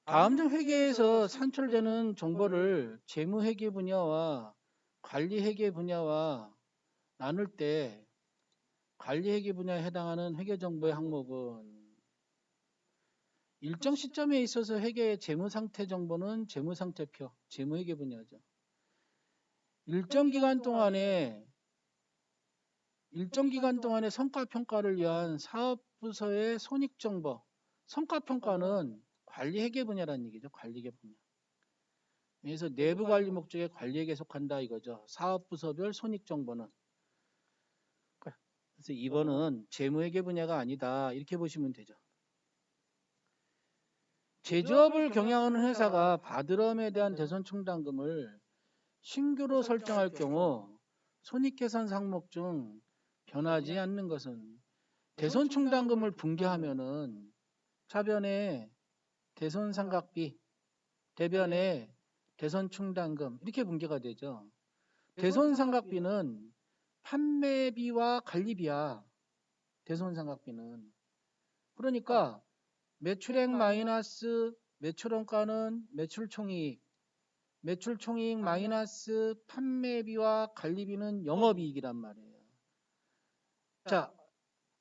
다음 중 회계에서 산출되는 정보를 재무회계 분야와 관리회계 분야와 나눌 때 관리회계 분야에 해당하는 회계정보의 항목은 일정 시점에 있어서 회계의 재무상태 정보는 재무상태표, 재무회계 분야죠. 일정 기간 동안에 성과평가를 위한 사업부서의 손익정보, 성과평가는 관리회계 분야라는 얘기죠. 관리회계 분야. 그래서 내부 관리 목적의 관리에게 속한다 이거죠. 사업부서별 손익정보는. 그래서 2번은 재무회계 분야가 아니다. 이렇게 보시면 되죠. 제조업을 경영하는 회사가 바드럼에 대한 대손 충당금을 신규로 설정할 경우 손익계산 항목 중 변하지 않는 것은 대손 충당금을 붕괴하면은 차변에 대손 상각비, 대변에 대손 충당금 이렇게 붕괴가 되죠. 대손 상각비는 판매비와 관리비야. 대손 상각비는. 그러니까 매출액 마이너스 매출원가는 매출총이익, 매출총이익 마이너스 판매비와 관리비는 영업이익이란 말이에요. 자,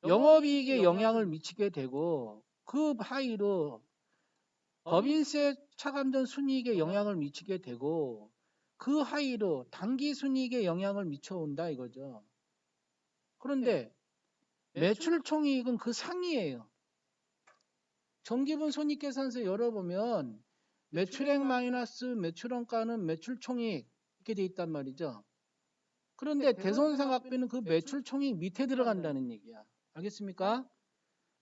영업이익에 영향을 미치게 되고 그 하위로 법인세 차감전 순이익에 영향을 미치게 되고 그 하위로 당기순이익에 영향을 미쳐온다 이거죠. 그런데 매출총이익은 그 상이에요. 정기분 손익계산서 열어보면 매출액 마이너스 매출원가는 매출총이익 이렇게 돼 있단 말이죠. 그런데 대손상각비는 그 매출총이익 밑에 들어간다는 얘기야. 알겠습니까?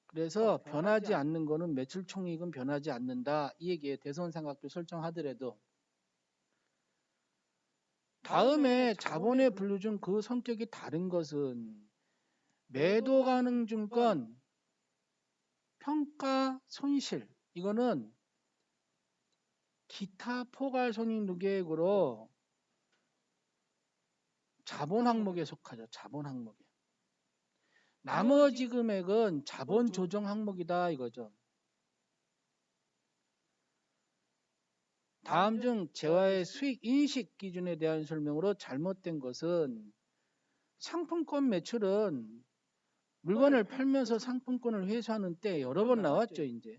그래서 변하지 않는 거는 매출총이익은 변하지 않는다. 이 얘기에 대손상각비 설정하더라도 다음에 자본의 분류 중 그 성격이 다른 것은 매도 가능 증권 평가 손실 이거는 기타 포괄 손익 누계액으로 자본 항목에 속하죠. 자본 항목에. 나머지 금액은 자본 조정 항목이다 이거죠. 다음 중 재화의 수익 인식 기준에 대한 설명으로 잘못된 것은 상품권 매출은 물건을 팔면서 상품권을 회수하는 때 여러 번 나왔죠. 이제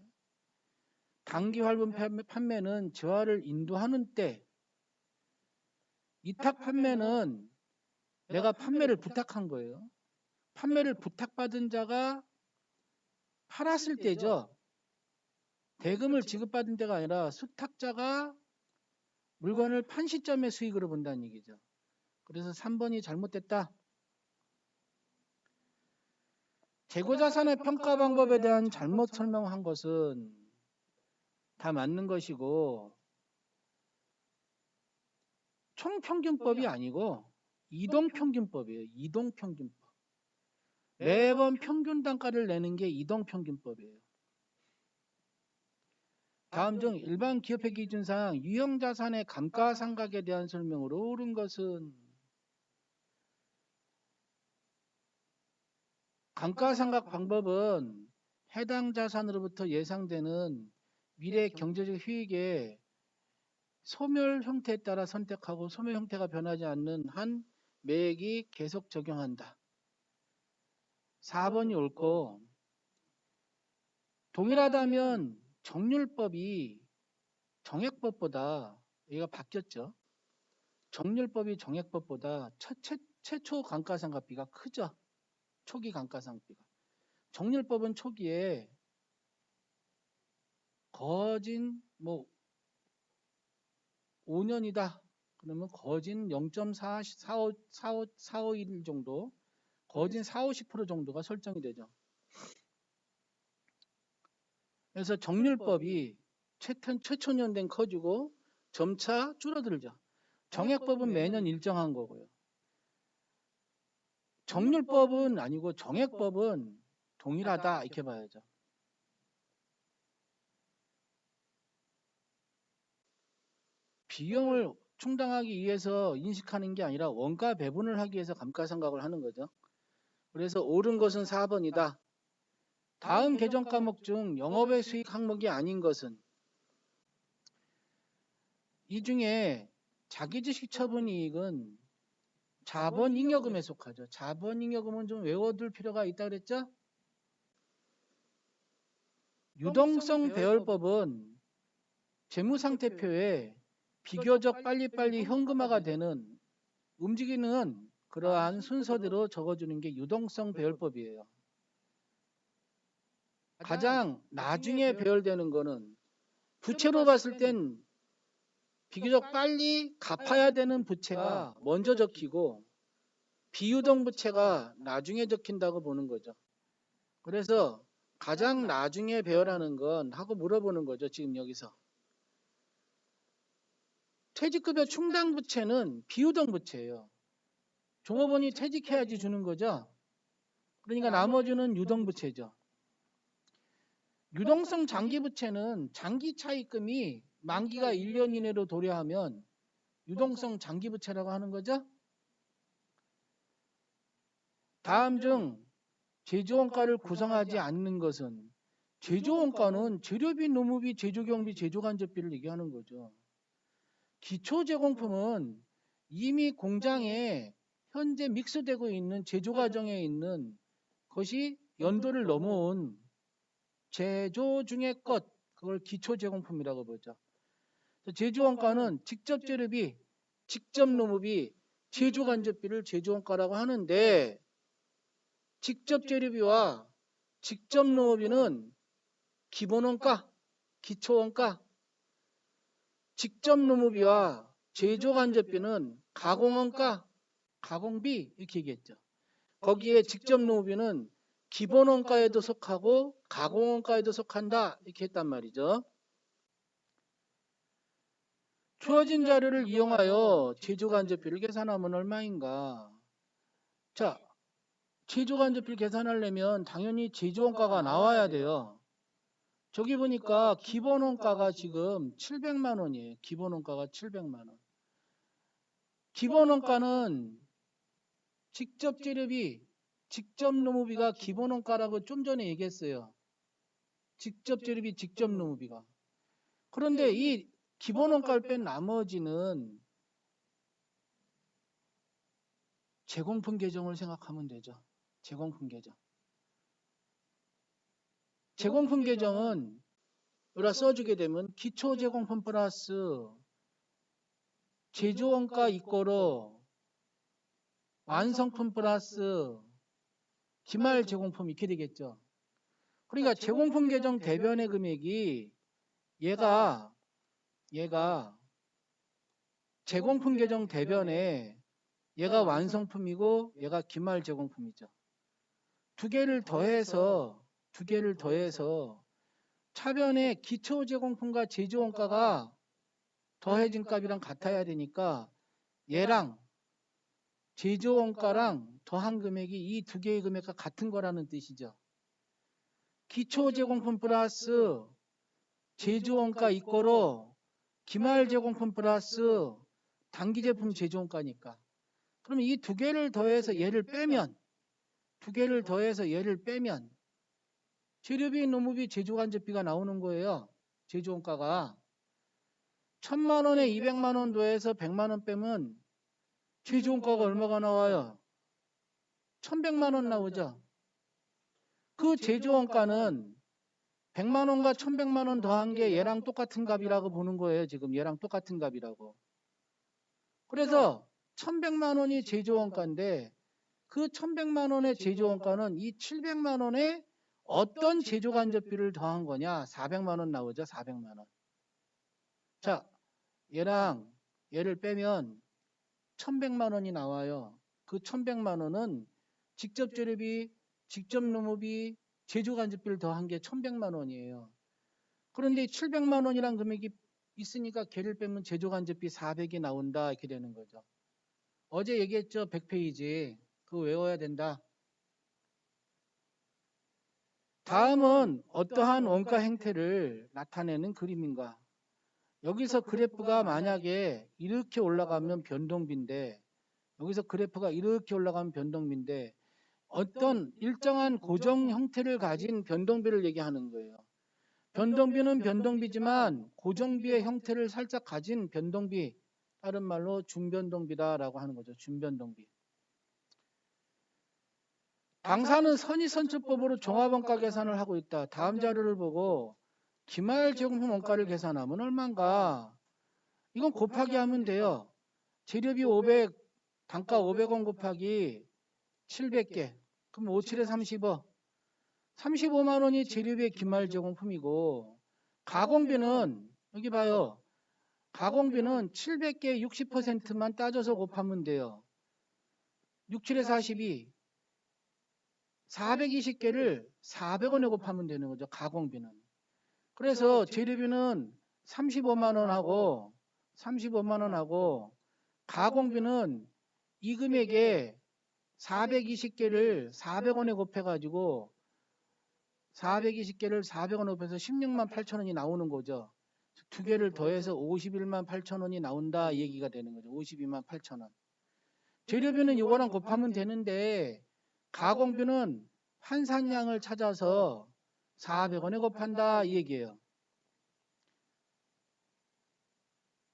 단기 활분 판매는 재화를 인도하는 때, 위탁 판매는 내가 판매를 부탁한 거예요. 판매를 부탁받은 자가 팔았을 때죠. 대금을 지급받은 때가 아니라 수탁자가 물건을 판 시점의 수익으로 본다는 얘기죠. 그래서 3번이 잘못됐다. 재고자산의 평가 방법에 대한 잘못 설명한 것은 다 맞는 것이고 총평균법이 아니고 이동평균법이에요. 이동평균법. 매번 평균 단가를 내는 게 이동평균법이에요. 다음 중 일반 기업회 기준상 유형자산의 감가상각에 대한 설명으로 옳은 것은 감가상각 방법은 해당 자산으로부터 예상되는 미래 경제적 효익의 소멸 형태에 따라 선택하고 소멸 형태가 변하지 않는 한 매액이 계속 적용한다. 4번이 옳고 동일하다면 정률법이 정액법보다 얘가 바뀌었죠. 정률법이 정액법보다 최초 감가상각비가 크죠. 초기 감가상각비가. 정률법은 초기에 거진 5년이다. 그러면 거진 0.451 정도, 거진 4, 50% 정도가 설정이 되죠. 그래서 정률법이 최초년 커지고 점차 줄어들죠. 정액법은 매년 일정한 거고요. 정률법은 아니고 정액법은 동일하다 이렇게 봐야죠. 비용을 충당하기 위해서 인식하는 게 아니라 원가 배분을 하기 위해서 감가상각을 하는 거죠. 그래서 옳은 것은 4번이다. 다음 개정 과목 중 영업의 수익 항목이 아닌 것은 이 중에 자기주식 처분이익은 자본잉여금에 속하죠. 자본잉여금은 좀 외워둘 필요가 있다 그랬죠? 유동성 배열법은 재무상태표에 비교적 빨리빨리 현금화가 되는 움직이는 그러한 순서대로 적어주는 게 유동성 배열법이에요. 가장 나중에 배열되는 거는 부채로 봤을 땐 비교적 빨리 갚아야 되는 부채가 먼저 적히고 비유동 부채가 나중에 적힌다고 보는 거죠. 그래서 가장 나중에 배열하는 건 하고 물어보는 거죠. 지금 여기서. 퇴직급여 충당 부채는 비유동 부채예요. 종업원이 퇴직해야지 주는 거죠. 그러니까 나머지는 유동 부채죠. 유동성 장기 부채는 장기 차입금이 만기가 1년 이내로 도래하면 유동성 장기 부채라고 하는 거죠. 다음 중 제조원가를 구성하지 않는 것은 제조원가는 재료비, 노무비, 제조경비, 제조간접비를 얘기하는 거죠. 기초제공품은 이미 공장에 현재 믹스되고 있는 제조 과정에 있는 것이 연도를 넘어온 제조 중의 것, 그걸 기초제공품이라고 보죠. 제조원가는 직접 재료비, 직접 노무비, 제조간접비를 제조원가라고 하는데 직접 재료비와 직접 노무비는 기본원가, 기초원가, 직접 노무비와 제조간접비는 가공원가, 가공비 이렇게 얘기했죠. 거기에 직접 노무비는 기본원가에도 속하고 가공원가에도 속한다 이렇게 했단 말이죠. 주어진 자료를 이용하여 제조간접비를 계산하면 얼마인가? 자, 제조간접비를 계산하려면 당연히 제조원가가 나와야 돼요. 저기 보니까 기본원가가 지금 700만 원이에요. 기본원가가 700만 원. 기본원가는 직접 재료비, 직접 노무비가 기본원가라고 좀 전에 얘기했어요. 직접 재료비, 직접 노무비가. 그런데 이 기본원가를 뺀 나머지는 제공품 계정을 생각하면 되죠. 제공품 계정. 제공품 계정은 여기다 써주게 되면 기초제공품 플러스 제조원가 이꼬로 완성품 플러스 기말 제공품 이렇게 되겠죠. 그러니까 제공품 계정 대변의 금액이 얘가 제공품 계정 대변에 얘가 완성품이고 얘가 기말 제공품이죠. 두 개를 더해서 차변의 기초 제공품과 제조원가가 더해진 값이랑 같아야 되니까 얘랑 제조원가랑 더한 금액이 이 두 개의 금액과 같은 거라는 뜻이죠. 기초 제공품 플러스 제조원가 이꼬로 기말 제공품 플러스 단기 제품 제조원가니까. 그러면 이 두 개를 더해서 얘를 빼면 재료비, 노무비, 제조간접비가 나오는 거예요. 제조원가가 1000만 원에 200만 원 더해서 100만 원 빼면 제조원가가 얼마가 나와요? 1100만 원 나오죠. 그 제조원가는 100만 원과 1100만 원 더한 게 얘랑 똑같은 값이라고 보는 거예요. 지금 얘랑 똑같은 값이라고. 그래서 1100만 원이 제조원가인데 그 1100만 원의 제조원가는 이 700만 원에 어떤 제조간접비를 더한 거냐? 400만 원 나오죠. 400만 원. 자, 얘랑 얘를 빼면 1100만 원이 나와요. 그 1100만 원은 직접 재료비, 직접 노무비, 제조간접비를 더한 게 1100만 원이에요. 그런데 700만 원이란 금액이 있으니까 걔를 빼면 제조간접비 400이 나온다 이렇게 되는 거죠. 어제 얘기했죠. 100페이지. 그거 외워야 된다. 다음은 어떠한 원가 행태를 나타내는 그림인가? 여기서 그래프가 만약에 이렇게 올라가면 변동비인데 여기서 그래프가 이렇게 올라가면 변동비인데 어떤 일정한 고정 형태를 가진 변동비를 얘기하는 거예요. 변동비는 변동비지만 고정비의 형태를 살짝 가진 변동비, 다른 말로 준변동비다라고 하는 거죠. 준변동비. 당사는 선의선출법으로 종합원가 계산을 하고 있다. 다음 자료를 보고 기말 제공품 원가를 계산하면 얼마인가? 이건 곱하기 하면 돼요. 재료비 500, 단가 500원 곱하기 700개. 그럼 57에 35. 35만 원이 재료비의 기말 제공품이고, 가공비는 여기 봐요. 가공비는 700개 60%만 따져서 곱하면 돼요. 67에 42. 420개를 400원에 곱하면 되는 거죠. 가공비는. 그래서 재료비는 35만 원하고 가공비는 이 금액에 420개를 400원에 곱해가지고 420개를 400원 곱해서 16만 8천 원이 나오는 거죠. 두 개를 더해서 51만 8천 원이 나온다 이 얘기가 되는 거죠. 52만 8천 원. 재료비는 이거랑 곱하면 되는데 가공비는 환산량을 찾아서 400원에 곱한다 이 얘기예요.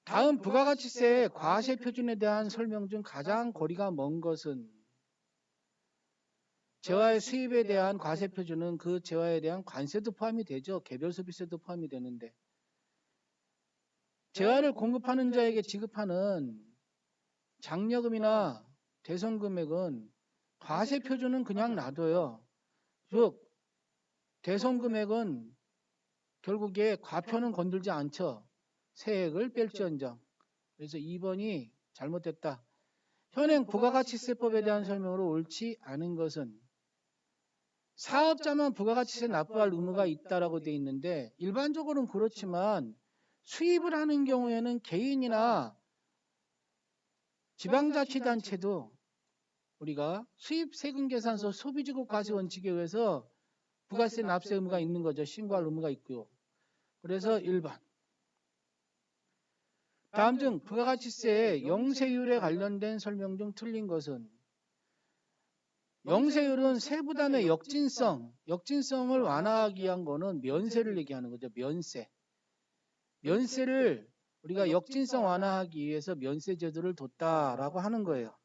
다음 부가가치세 과세 표준에 대한 설명 중 가장 거리가 먼 것은 재화의 수입에 대한 과세 표준은 그 재화에 대한 관세도 포함이 되죠. 개별 소비세도 포함이 되는데 재화를 공급하는 자에게 지급하는 장려금이나 대손금액은 과세 표준은 그냥 놔둬요. 즉 대손금액은 결국에 과표는 건들지 않죠. 세액을 뺄지언정. 그래서 2번이 잘못됐다. 현행 부가가치세법에 대한 설명으로 옳지 않은 것은 사업자만 부가가치세 납부할 의무가 있다라고 되어 있는데 일반적으로는 그렇지만 수입을 하는 경우에는 개인이나 지방자치단체도 우리가 수입세금계산서 소비지급 과세 원칙에 의해서 부가세 납세 의무가 있는 거죠. 신고할 의무가 있고요. 그래서 1번. 다음 중 부가가치세의 영세율에 관련된 설명 중 틀린 것은 영세율은 세부담의 역진성을 완화하기 위한 거는 면세를 얘기하는 거죠. 면세를 우리가 역진성 완화하기 위해서 면세 제도를 뒀다라고 하는 거예요.